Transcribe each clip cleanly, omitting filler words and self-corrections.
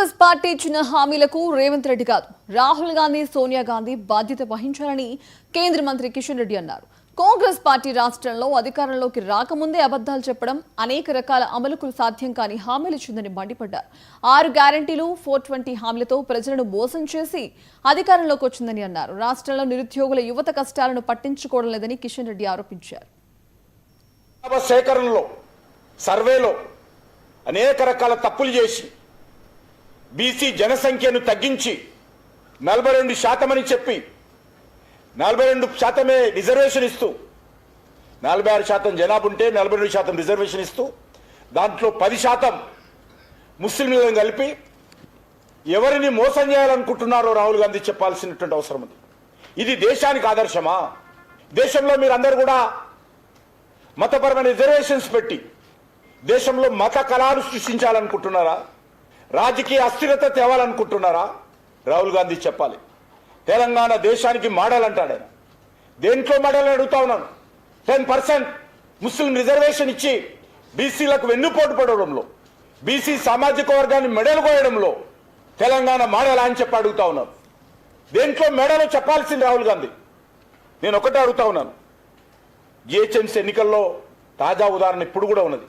Congress party ఇచ్చిన హామీలకు రేవంత్ రెడ్డి కాదు రాహుల్ గాంధీ సోనియా గాంధీ బాధ్యత వహించాలని కేంద్ర మంత్రి కిషన్ రెడ్డి అన్నారు. కాంగ్రెస్ పార్టీ రాష్ట్రంలో అధికారంలోకి రాకముందే అబద్ధాలు చెప్పడం, అనేక రకాల అమలుకు సాధ్యం కాని హామీలు ఇచ్చిందని మండిపడ్డారు. 6 గ్యారంటీలు 420 హామీలతో ప్రజలను మోసం చేసి అధికారంలోకి వచ్చిందని అన్నారు. రాష్ట్రంలో నిరుద్యోగుల యువత కష్టాలను పట్టించుకోవడం లేదని కిషన్ రెడ్డి ఆరోపించారు. సేకరణలో సర్వేలో అనేక రకాల తప్పులు చేసి బీసీ జనసంఖ్యను తగ్గించి 42% అని చెప్పి 42% రిజర్వేషన్ ఇస్తూ 46% జనాభా ఉంటే 42% రిజర్వేషన్ ఇస్తూ దాంట్లో 10% ముస్లింలను కలిపి ఎవరిని మోసం చేయాలనుకుంటున్నారో రాహుల్ గాంధీ చెప్పాల్సినటువంటి అవసరం ఉంది. ఇది దేశానికి ఆదర్శమా? దేశంలో మీరందరూ కూడా మతపరమైన రిజర్వేషన్స్ పెట్టి దేశంలో మత కళాలు సృష్టించాలనుకుంటున్నారా? రాజకీయ అస్థిరత తేవాలనుకుంటున్నారా? రాహుల్ గాంధీ చెప్పాలి. తెలంగాణ దేశానికి మోడల్ అంటాడు ఆయన. దేంట్లో మోడల్ అడుగుతా ఉన్నాను. 10% ముస్లిం రిజర్వేషన్ ఇచ్చి బీసీలకు వెన్నుపోటు పడడంలో, బీసీ సామాజిక వర్గాన్ని మెడలు కోయడంలో తెలంగాణ మోడల్ అని చెప్పి అడుగుతా ఉన్నాను. దేంట్లో మెడలో చెప్పాల్సింది రాహుల్ గాంధీ. నేను ఒకటే అడుగుతా ఉన్నాను. జిహెచ్ఎంసీ ఎన్నికల్లో తాజా ఉదాహరణ ఇప్పుడు కూడా ఉన్నది.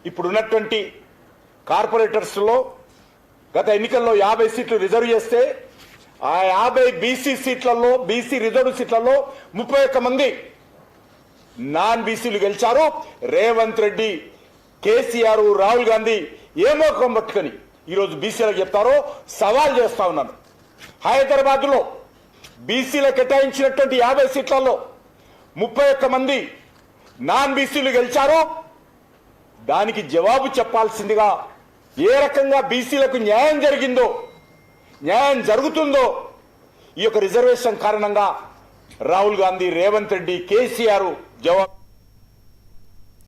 ఇప్పుడున్నటువంటి కార్పొరేటర్స్లో గత ఎన్నికల్లో 50 సీట్లు రిజర్వ్ చేస్తే ఆ 50 బీసీ సీట్లలో, బీసీ రిజర్వ్ సీట్లలో 31 మంది నాన్ బీసీలు గెలిచారు. రేవంత్ రెడ్డి, కేసీఆర్, రాహుల్ గాంధీ ఏమో పట్టుకొని ఈరోజు బీసీలకు చెప్తారో సవాల్ చేస్తా ఉన్నాను. హైదరాబాద్లో బీసీలకు కేటాయించినటువంటి 50 సీట్లలో 31 మంది నాన్ బీసీలు గెలిచారు. దానికి జవాబు చెప్పాల్సిందిగా ఏ రకంగా బీసీలకు న్యాయం జరిగిందో, న్యాయం జరుగుతుందో ఈ యొక్క రిజర్వేషన్ కారణంగా రాహుల్ గాంధీ, రేవంత్ రెడ్డి, కేసీఆర్ జవాబు